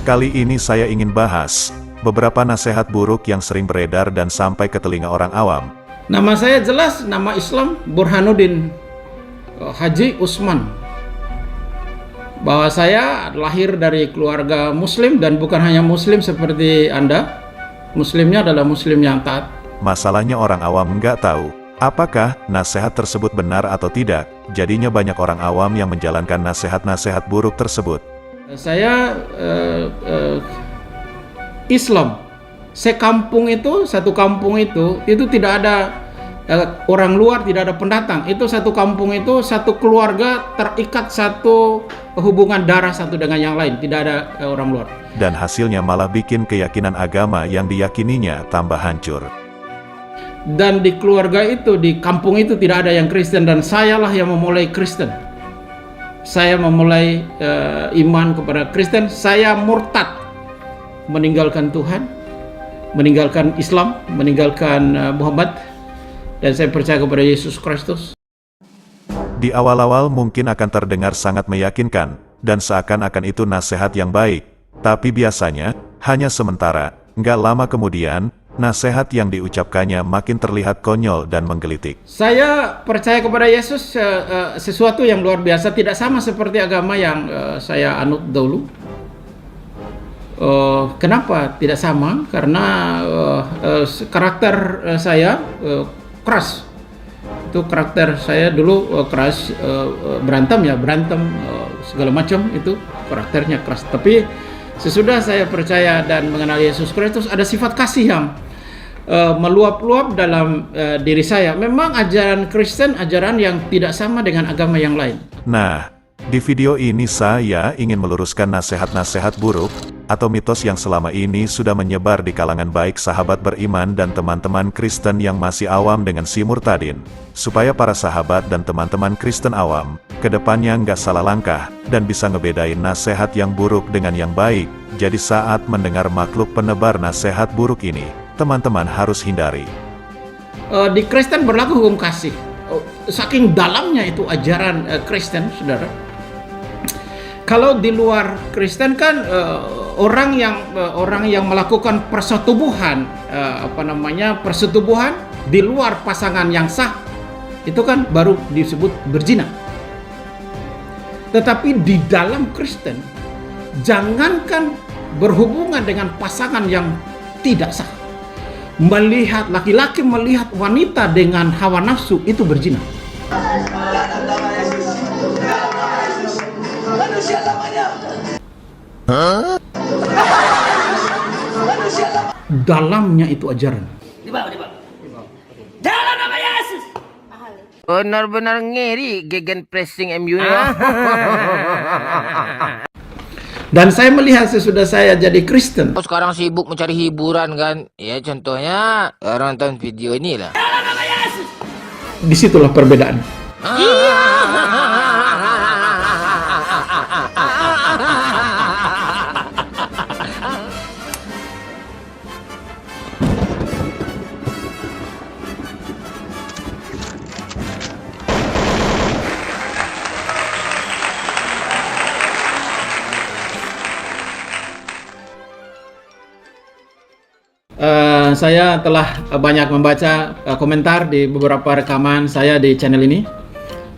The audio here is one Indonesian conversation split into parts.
Kali ini saya ingin bahas beberapa nasihat buruk yang sering beredar dan sampai ke telinga orang awam. Nama saya jelas, nama Islam Burhanuddin Haji Usman. Bahwa saya lahir dari keluarga muslim dan bukan hanya muslim seperti Anda. Muslimnya adalah muslim yang taat. Masalahnya orang awam nggak tahu apakah nasihat tersebut benar atau tidak. Jadinya banyak orang awam yang menjalankan nasihat-nasihat buruk tersebut. Saya Islam. Sekampung itu, satu kampung itu tidak ada orang luar, tidak ada pendatang. Itu satu kampung itu, satu keluarga terikat satu hubungan darah satu dengan yang lain. Tidak ada orang luar. Dan hasilnya malah bikin keyakinan agama yang diyakininya tambah hancur. Dan di keluarga itu, di kampung itu tidak ada yang Kristen, dan sayalah yang memulai Kristen. Saya memulai iman kepada Kristen. Saya murtad, meninggalkan Tuhan, meninggalkan Islam, meninggalkan Muhammad, dan saya percaya kepada Yesus Kristus. Di awal-awal mungkin akan terdengar sangat meyakinkan, dan seakan-akan itu nasihat yang baik. Tapi biasanya, hanya sementara, nggak lama kemudian, nasihat yang diucapkannya makin terlihat konyol dan menggelitik. Saya percaya kepada Yesus sesuatu yang luar biasa, tidak sama seperti agama yang saya anut dahulu. Kenapa tidak sama? Karena karakter saya keras. Itu karakter saya dulu keras, berantem segala macam, itu karakternya keras. Tapi sesudah saya percaya dan mengenal Yesus Kristus, ada sifat kasih yang meluap-luap dalam diri saya. Memang ajaran Kristen, ajaran yang tidak sama dengan agama yang lain. Nah, di video ini saya ingin meluruskan nasihat-nasihat buruk atau mitos yang selama ini sudah menyebar di kalangan baik sahabat beriman dan teman-teman Kristen yang masih awam dengan si murtadin, supaya para sahabat dan teman-teman Kristen awam kedepannya nggak salah langkah dan bisa ngebedain nasihat yang buruk dengan yang baik. Jadi saat mendengar makhluk penebar nasihat buruk ini, teman-teman harus hindari. Di Kristen berlaku hukum kasih. Saking dalamnya itu ajaran Kristen, saudara. Kalau di luar Kristen kan orang yang melakukan persetubuhan, persetubuhan di luar pasangan yang sah, itu kan baru disebut berzina. Tetapi di dalam Kristen, jangankan berhubungan dengan pasangan yang tidak sah, melihat laki-laki melihat wanita dengan hawa nafsu, itu berzina. Dalamnya itu ajaran. Dalam nama Yesus. Benar-benar ngeri gegen pressing MU nya. Dan saya melihat sesudah saya jadi Kristen, Sekarang sibuk mencari hiburan kan. Ya contohnya orang nonton video inilah. Dalam nama Yesus. disitulah perbedaan. Saya telah banyak membaca komentar di beberapa rekaman saya di channel ini.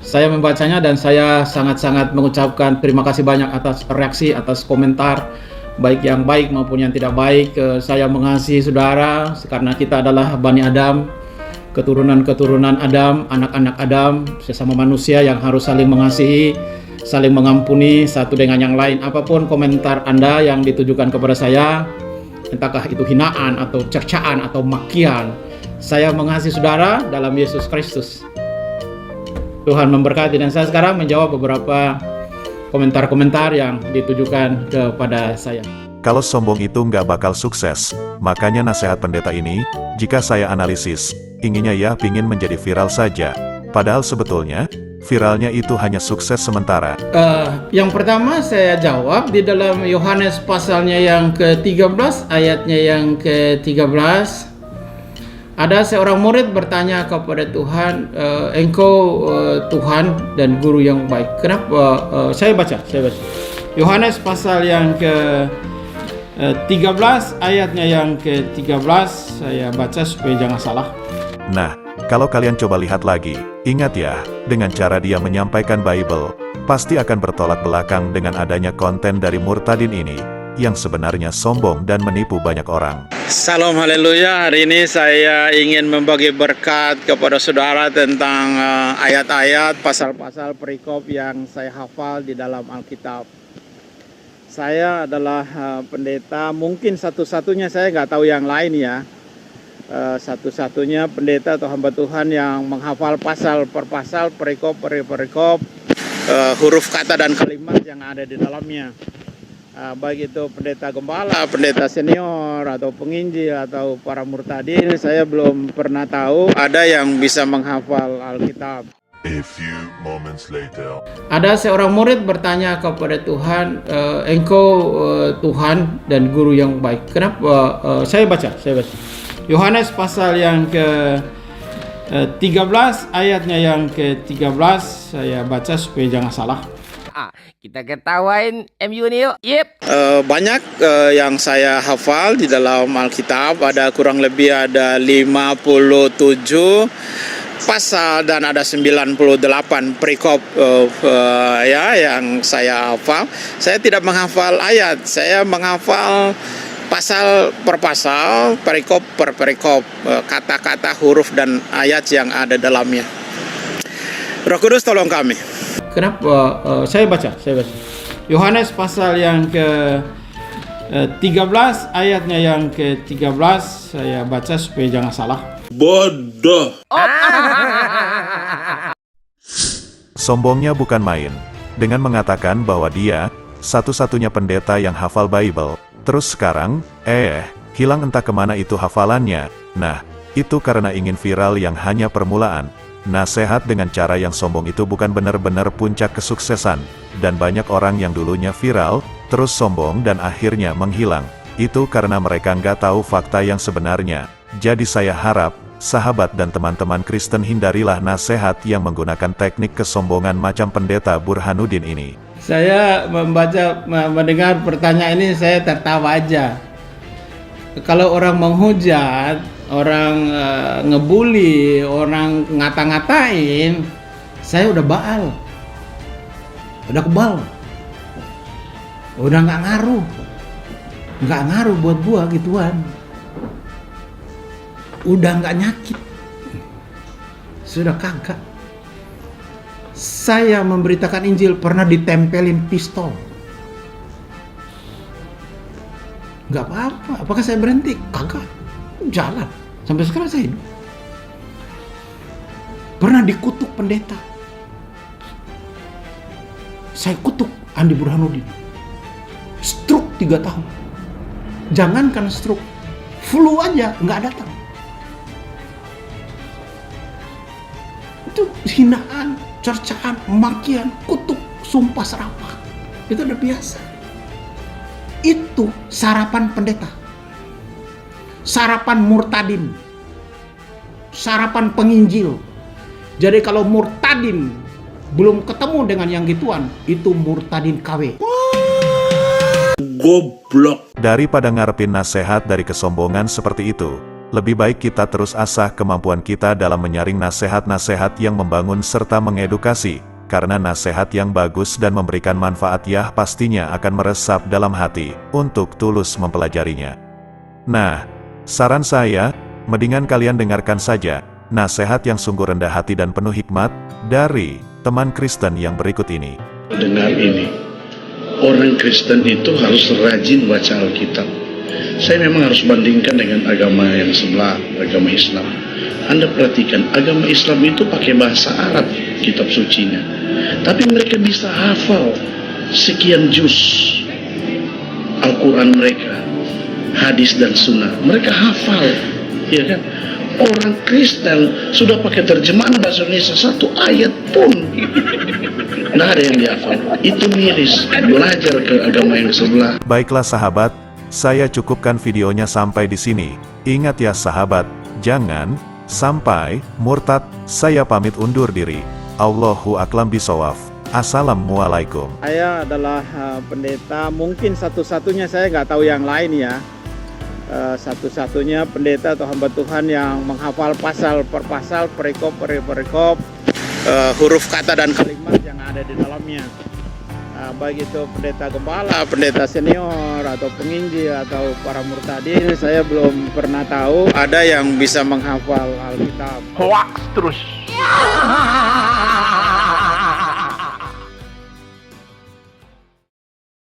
Saya membacanya dan saya sangat-sangat mengucapkan terima kasih banyak atas reaksi, atas komentar, baik yang baik maupun yang tidak baik. Saya mengasihi saudara karena kita adalah Bani Adam, keturunan-keturunan Adam, anak-anak Adam, sesama manusia yang harus saling mengasihi, saling mengampuni satu dengan yang lain. Apapun komentar Anda yang ditujukan kepada saya, entahkah itu hinaan atau cercaan atau makian, saya mengasihi saudara dalam Yesus Kristus. Tuhan memberkati. Dan saya sekarang menjawab beberapa komentar-komentar yang ditujukan kepada saya. Kalau sombong itu nggak bakal sukses, makanya nasihat pendeta ini, jika saya analisis, inginnya ya pingin menjadi viral saja. Padahal sebetulnya, viralnya itu hanya sukses sementara. Yang pertama saya jawab di dalam Yohanes pasalnya yang ke-13, ayatnya yang ke-13. Ada seorang murid bertanya kepada Tuhan, engkau Tuhan dan guru yang baik. Kenapa? Saya baca. Yohanes pasal yang 13 ayatnya yang ke-13 saya baca supaya jangan salah. Nah, kalau kalian coba lihat lagi, ingat ya, dengan cara dia menyampaikan Bible, pasti akan bertolak belakang dengan adanya konten dari murtadin ini, yang sebenarnya sombong dan menipu banyak orang. Salam haleluya. Hari ini saya ingin membagi berkat kepada saudara tentang ayat-ayat, pasal-pasal perikop yang saya hafal di dalam Alkitab. Saya adalah pendeta, mungkin satu-satunya, saya nggak tahu yang lain ya, satu-satunya pendeta atau hamba Tuhan yang menghafal pasal per pasal, perikop per perikop, huruf kata dan kalimat yang ada di dalamnya. Baik itu pendeta gembala, pendeta senior, atau penginjil, atau para murtadin, saya belum pernah tahu ada yang bisa menghafal Alkitab. A few moments later. Ada seorang murid bertanya kepada Tuhan, engkau Tuhan dan guru yang baik. Kenapa? Saya baca. Yohanes pasal yang ke-13 ayatnya yang ke-13 saya baca supaya jangan salah. Kita ketawain MU nih yuk. Yep. Banyak yang saya hafal di dalam Alkitab, ada kurang lebih ada 57 pasal dan ada 98 perikop ya yang saya hafal. Saya tidak menghafal ayat, saya menghafal pasal per pasal, perikop per perikop, kata-kata, huruf dan ayat yang ada dalamnya. Roh Kudus tolong kami. Kenapa? Saya baca. Yohanes pasal yang ke-13 ayatnya yang ke-13 saya baca supaya jangan salah. Bodoh. Sombongnya bukan main, dengan mengatakan bahwa dia satu-satunya pendeta yang hafal Bible, terus sekarang, hilang entah kemana itu hafalannya. Nah, itu karena ingin viral yang hanya permulaan. Nasihat dengan cara yang sombong itu bukan benar-benar puncak kesuksesan, dan banyak orang yang dulunya viral, terus sombong dan akhirnya menghilang. Itu karena mereka nggak tahu fakta yang sebenarnya. Jadi saya harap, sahabat dan teman-teman Kristen hindarilah nasihat yang menggunakan teknik kesombongan macam pendeta Burhanuddin ini. Saya mendengar pertanyaan ini saya tertawa aja. Kalau orang menghujat, orang ngebully, orang ngata-ngatain, saya udah baal, udah kebal, udah nggak ngaruh buat gua gituan, udah nggak nyakit, sudah kagak. Saya memberitakan Injil pernah ditempelin pistol. Nggak apa-apa. Apakah saya berhenti? Kagak. Jalan. Sampai sekarang saya hidup. Pernah dikutuk pendeta. Saya kutuk Andi Burhanuddin. Stroke 3 tahun. Jangankan stroke, flu aja nggak datang. Itu hinaan, cercaan, makian, kutuk, sumpah serapah. Itu udah biasa. Itu sarapan pendeta, sarapan murtadin, sarapan penginjil. Jadi kalau murtadin belum ketemu dengan yang gituan, itu murtadin KW. Goblok. Daripada ngarepin nasihat dari kesombongan seperti itu, lebih baik kita terus asah kemampuan kita dalam menyaring nasihat-nasihat yang membangun serta mengedukasi, karena nasihat yang bagus dan memberikan manfaat ya pastinya akan meresap dalam hati, untuk tulus mempelajarinya. Nah, saran saya, mendingan kalian dengarkan saja, nasihat yang sungguh rendah hati dan penuh hikmat, dari teman Kristen yang berikut ini. Dengar ini, orang Kristen itu harus rajin baca Alkitab. Saya memang harus bandingkan dengan agama yang sebelah, agama Islam. Anda perhatikan, agama Islam itu pakai bahasa Arab, kitab sucinya. Tapi mereka bisa hafal sekian juz Al-Quran mereka, hadis dan sunnah. Mereka hafal, ya kan? Orang Kristen sudah pakai terjemahan bahasa Indonesia, satu ayat pun nggak ada yang dihafal. Itu miris, belajar ke agama yang sebelah. Baiklah sahabat, saya cukupkan videonya sampai di sini. Ingat ya sahabat, jangan sampai murtad. Saya pamit undur diri. Allahu a'lam bishawab. Assalamualaikum. Saya adalah pendeta, mungkin satu-satunya, saya nggak tahu yang lain ya. Satu-satunya pendeta atau hamba Tuhan yang menghafal pasal per pasal, perikop per perikop, huruf kata dan kalimat yang ada di dalamnya. Baik itu pendeta gembala, pendeta senior, atau penginjil, atau para murtadin, saya belum pernah tahu ada yang bisa menghafal Alkitab. Hoax terus.